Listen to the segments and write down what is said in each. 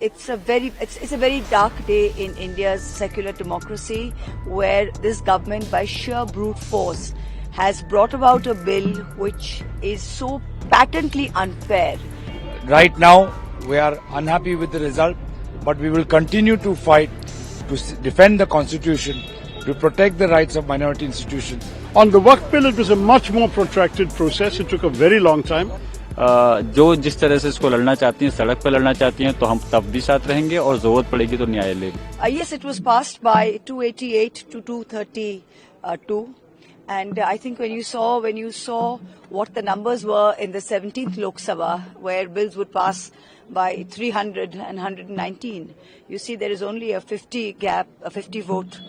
it's a very dark day in India's secular democracy, where this government, by sheer brute force, has brought about a bill which is so patently unfair. Right now, we are unhappy with the result, but we will continue to fight to defend the Constitution, to protect the rights of minority institutions. On the Waqf bill, it was a much more protracted process. It took a very long time. जो जिस तरह से इसको लड़ना चाहती हैं, सड़क पर लड़ना चाहती हैं, तो हम तब भी साथ रहेंगे और जरूरत पड़ेगी तो न्यायालय। Yes, it was passed by 288 to 232. And I think when you saw what the numbers were in the 17th Lok Sabha, where bills would pass by 300 and 119, you see there is only a 50 vote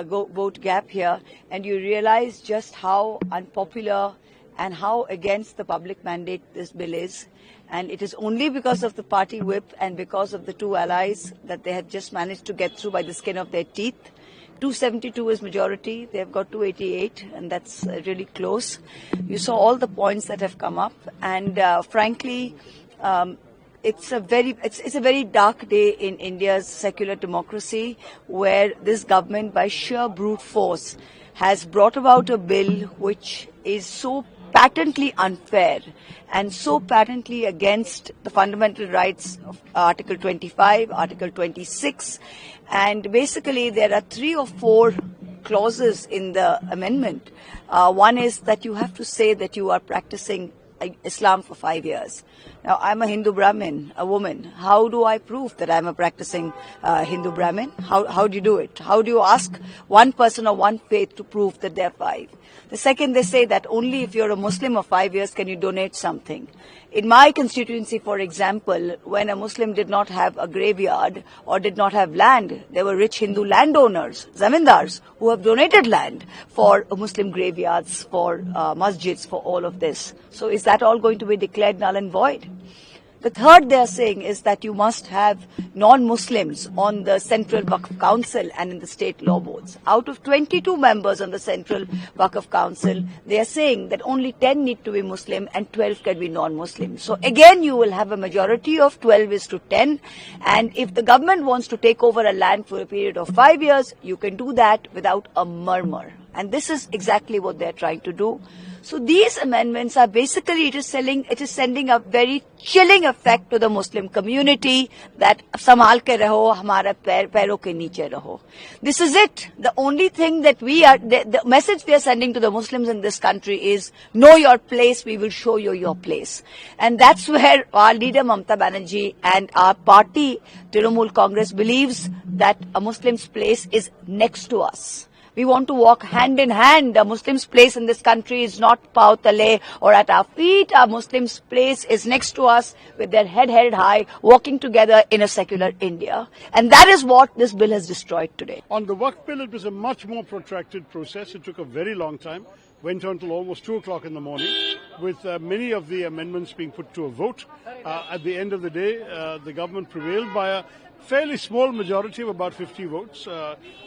vote gap here, and you realize just how unpopular and how against the public mandate this bill is. And it is only because of the party whip and because of the two allies that they have just managed to get through by the skin of their teeth. 272 is majority. They have got 288, and that's really close. You saw all the points that have come up, and frankly, it's a very dark day in India's secular democracy, where this government, by sheer brute force, has brought about a bill which is so patently unfair and so patently against the fundamental rights of Article 25, Article 26, and basically there are 3 or 4 clauses in the amendment. One is that you have to say that you are practicing Islam for 5 years. Now, I'm a Hindu Brahmin, a woman. How do I prove that I'm a practicing Hindu Brahmin? How do you do it? How do you ask one person or one faith to prove that they're 5? The second, they say that only if you're a Muslim of 5 years can you donate something. In my constituency, for example, when a Muslim did not have a graveyard or did not have land, there were rich Hindu landowners, zamindars, who have donated land for Muslim graveyards, for masjids, for all of this. So is that all going to be declared null and void? The third they are saying is that you must have non-Muslims on the Central Waqf Council and in the state law boards. Out of 22 members on the Central Waqf Council, they are saying that only 10 need to be Muslim and 12 can be non-Muslim. So again, you will have a majority of 12:10. And if the government wants to take over a land for a period of 5 years, you can do that without a murmur. And this is exactly what they are trying to do. So these amendments are basically, it is sending a very chilling effect to the Muslim community that संभाल के रहो, हमारा पैरों के नीचे रहो. This is it. The only thing that the message we are sending to the Muslims in this country is, know your place, we will show you your place. And that's where our leader Mamata Banerjee and our party, Trinamool Congress, believes that a Muslim's place is next to us. We want to walk hand in hand. A Muslim's place in this country is not paw tale or at our feet. A Muslim's place is next to us with their head held high, walking together in a secular India. And that is what this bill has destroyed today. On the Waqf bill, it was a much more protracted process. It took a very long time. Went on till almost 2 o'clock in the morning, with many of the amendments being put to a vote. At the end of the day, the government prevailed by a fairly small majority of about 50 votes.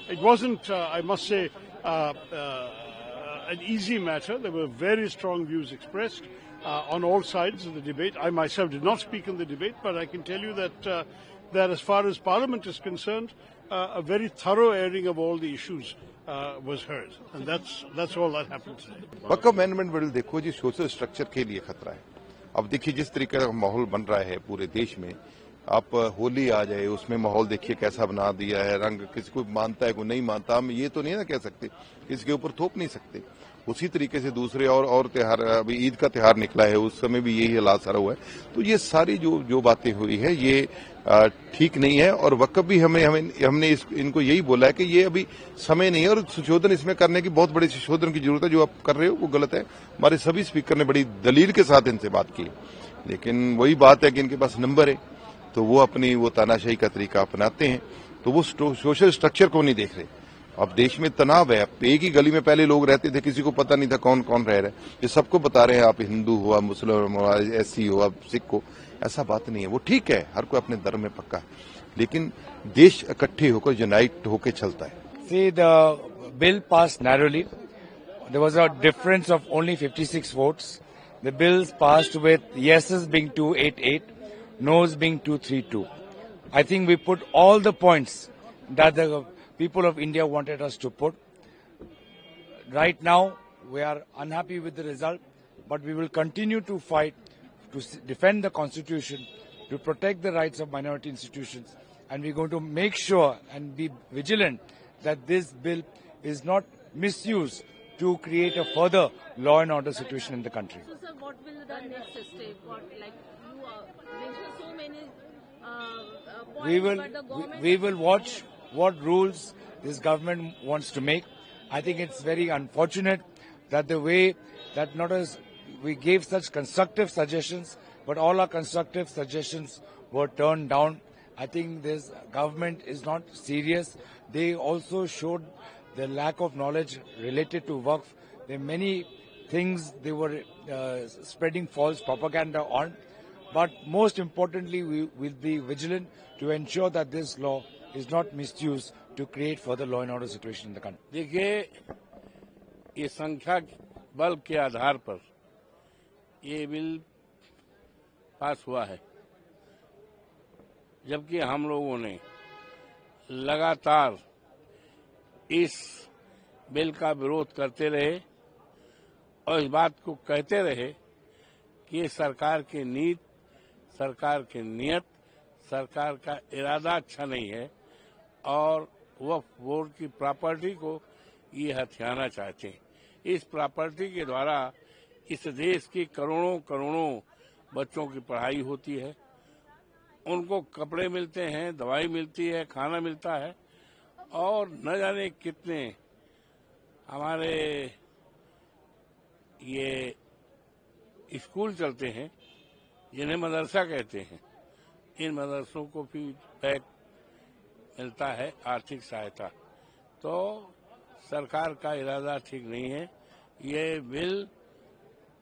It wasn't, I must say, an easy matter. There were very strong views expressed on all sides of the debate. I myself did not speak in the debate, but I can tell you that as far as Parliament is concerned, a very thorough airing of all the issues was heard, and that's all that happened today. Waqf amendment bill देखो जी, social structure के लिए खतरा है. अब देखिए जिस तरीके का माहौल बन रहा है पूरे देश में, आप होली आ जाए उसमें माहौल देखिए कैसा बना दिया है. रंग किसी को मानता है कोई नहीं मानता, हम ये तो नहीं ना कह सकते, किसी के ऊपर थोप नहीं सकते. उसी तरीके से दूसरे और त्योहार, अभी ईद का त्योहार निकला है, उस समय भी यही हालात सारा हुआ है. तो ये सारी जो बातें हुई है ये ठीक नहीं है. और वक़्फ़ भी हमने इनको यही बोला है कि ये अभी समय नहीं है और संशोधन इसमें करने की बहुत बड़ी संशोधन की जरूरत है. जो आप कर रहे हो वो गलत है. हमारे सभी स्पीकर ने बड़ी दलील के साथ इनसे बात की, लेकिन वही बात है कि इनके पास नंबर है तो वो अपनी वो तानाशाही का तरीका अपनाते हैं. तो वो सोशल स्ट्रक्चर को नहीं देख रहे. अब देश में तनाव है. एक ही गली में पहले लोग रहते थे, किसी को पता नहीं था कौन कौन रह रहा है. ये सबको बता रहे हैं आप हिंदू हो, आप मुस्लिम हो, एससी हो, आप सिख हो. ऐसा बात नहीं है. वो ठीक है, हर कोई अपने धर्म में पक्का है, लेकिन देश इकट्ठे होकर यूनाइट होकर चलता है. See, the bill passed narrowly. There was a difference of only 56 votes. The bills passed with yeses being 288, no's being 232. I think we put all the points that the people of India wanted us to put. Right now, we are unhappy with the result, but we will continue to fight to defend the Constitution, to protect the rights of minority institutions, and we're going to make sure and be vigilant that this bill is not misused to create a further law and order situation in the country. So, sir, what will the next step? What, like you mentioned so many points, We will watch what rules this government wants to make. I think it's very unfortunate that the way that not as we gave such constructive suggestions, but all our constructive suggestions were turned down. I think this government is not serious. They also showed the lack of knowledge related to Waqf. There are many things they were spreading false propaganda on. But most importantly, we will be vigilant to ensure that this law is not misused to create further law and order situation in the country. देखिए, ये संख्या बल के आधार पर ये bill pass हुआ है, जबकि हम लोगों ने लगातार इस बिल का विरोध करते रहे और इस बात को कहते रहे कि ये सरकार की नीति, सरकार की नियत, सरकार का इरादा अच्छा नहीं है और वक्फ बोर्ड की प्रॉपर्टी को ये हथियाना चाहते हैं। इस प्रॉपर्टी के द्वारा इस देश की करोड़ों करोड़ों बच्चों की पढ़ाई होती है, उनको कपड़े मिलते हैं, दवाई मिलती है, खाना मिलता है और न जाने कितने हमारे ये स्कूल चलते हैं जिन्हें मदरसा कहते हैं। इन मदरसों को भी बैग मिलता है, आर्थिक सहायता। तो सरकार का इरादा ठीक नहीं है। ये बिल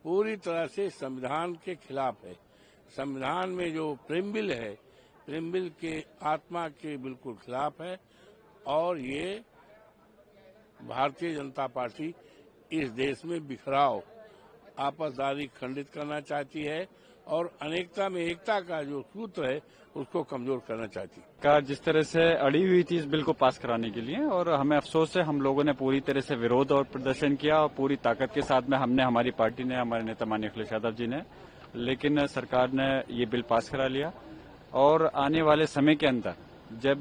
पूरी तरह से संविधान के खिलाफ है। संविधान में जो प्रीम्बिल है, प्रीम्बिल के आत्मा के बिल्कुल खिलाफ है और ये भारतीय जनता पार्टी इस देश में बिखराव, आपसदारी खंडित करना चाहती है और अनेकता में एकता का जो सूत्र है उसको कमजोर करना चाहती है। सरकार जिस तरह से अड़ी हुई थी इस बिल को पास कराने के लिए, और हमें अफसोस है हम लोगों ने पूरी तरह से विरोध और प्रदर्शन किया और पूरी ताकत के साथ में हमने, हमारी पार्टी ने, हमारे नेता माननीय अखिलेश यादव जी ने, लेकिन सरकार ने ये बिल पास करा लिया। और आने वाले समय के अंदर जब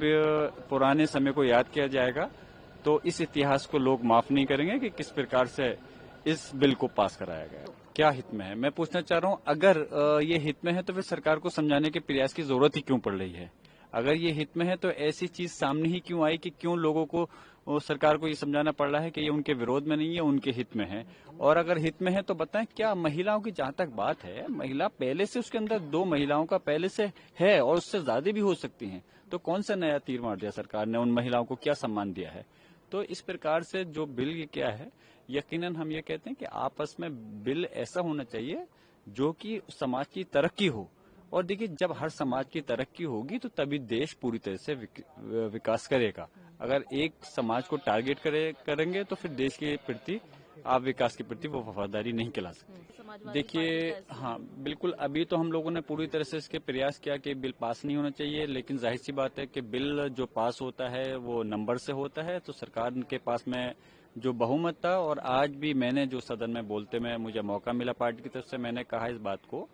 पुराने समय को याद किया जाएगा तो इस इतिहास को लोग माफ नहीं करेंगे कि किस प्रकार से इस बिल को पास कराया गया। क्या हित में है, मैं पूछना चाह रहा हूं। अगर ये हित में है तो फिर सरकार को समझाने के प्रयास की जरूरत ही क्यों पड़ रही है? अगर ये हित में है तो ऐसी चीज सामने ही क्यों आई कि क्यों लोगों को, सरकार को ये समझाना पड़ रहा है कि ये उनके विरोध में नहीं है, उनके हित में है? और अगर हित में है तो बताएं, क्या महिलाओं की जहां तक बात है, महिला पहले से उसके अंदर 2 महिलाओं का पहले से है और उससे ज्यादा भी हो सकती हैं, तो कौन सा नया तीर मार दिया सरकार ने? उन महिलाओं को क्या सम्मान दिया है? तो इस प्रकार से जो बिल ये क्या है, यकीनन हम ये कहते हैं कि आपस में बिल ऐसा होना चाहिए जो कि समाज की तरक्की हो। और देखिए, जब हर समाज की तरक्की होगी तो तभी देश पूरी तरह से विकास करेगा। अगर एक समाज को टारगेट करेंगे तो फिर देश के प्रति, आप विकास के प्रति वो वफादारी नहीं खिला सकते। देखिए, हाँ बिल्कुल, अभी तो हम लोगों ने पूरी तरह से इसके प्रयास किया कि बिल पास नहीं होना चाहिए, लेकिन जाहिर सी बात है कि बिल जो पास होता है वो नंबर से होता है। तो सरकार के पास में जो बहुमत था, और आज भी मैंने जो सदन में बोलते में मुझे मौका मिला पार्टी की तरफ से, मैंने कहा इस बात को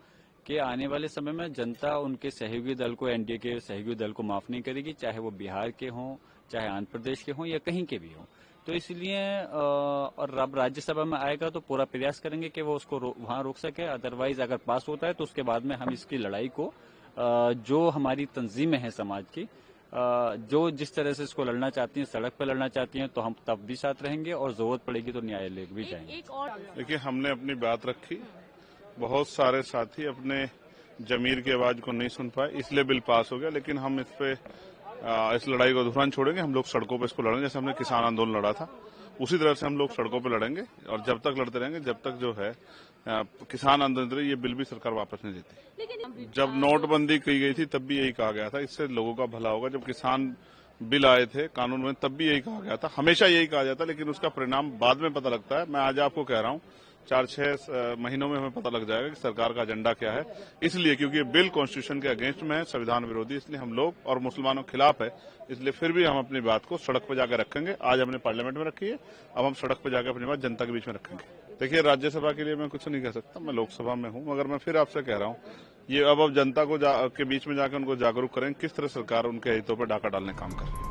कि आने वाले समय में जनता उनके सहयोगी दल को, एनडीए के सहयोगी दल को माफ नहीं करेगी, चाहे वो बिहार के हों, चाहे आंध्र प्रदेश के हों या कहीं के भी हों। तो इसलिए और अब राज्यसभा में आएगा तो पूरा प्रयास करेंगे कि वो उसको वहां रोक सके। अदरवाइज अगर पास होता है तो उसके बाद में हम इसकी लड़ाई को, जो हमारी तंजीमें हैं समाज की, जो जिस तरह से इसको लड़ना चाहती हैं, सड़क पर लड़ना चाहती हैं, तो हम तब भी साथ रहेंगे और जरूरत पड़ेगी तो न्यायालय भी जाएंगे। देखिए, हमने अपनी बात रखी, बहुत सारे साथी अपने जमीर की आवाज को नहीं सुन पाए, इसलिए बिल पास हो गया। लेकिन हम इस लड़ाई को अधूरा छोड़ेंगे। हम लोग सड़कों पर इसको लड़ेंगे, जैसे हमने किसान आंदोलन लड़ा था उसी तरह से हम लोग सड़कों पर लड़ेंगे और जब तक लड़ते रहेंगे जब तक जो है किसान आंदोलन, ये बिल भी सरकार वापस नहीं देती। जब नोटबंदी की गई थी तब भी यही कहा गया था, इससे लोगों का भला होगा। जब किसान बिल आए थे कानून में तब भी यही कहा गया था, हमेशा यही कहा जाता, लेकिन उसका परिणाम बाद में पता लगता है। मैं आज आपको कह रहा हूं, 4-6 महीनों में हमें पता लग जाएगा कि सरकार का एजेंडा क्या है। इसलिए क्योंकि ये बिल कॉन्स्टिट्यूशन के अगेंस्ट में है, संविधान विरोधी, इसलिए हम लोग और मुसलमानों के खिलाफ है, इसलिए फिर भी हम अपनी बात को सड़क पर जाकर रखेंगे। आज हमने पार्लियामेंट में रखी है, अब हम सड़क पर जाकर अपनी बात जनता के बीच में रखेंगे। देखिए, राज्यसभा के लिए मैं कुछ नहीं कह सकता, मैं लोकसभा में हूं, मगर मैं फिर आपसे कह रहा हूं, ये अब जनता को के बीच में जाकर उनको जागरूक करें किस तरह सरकार उनके हितों पर डाका डालने काम करे।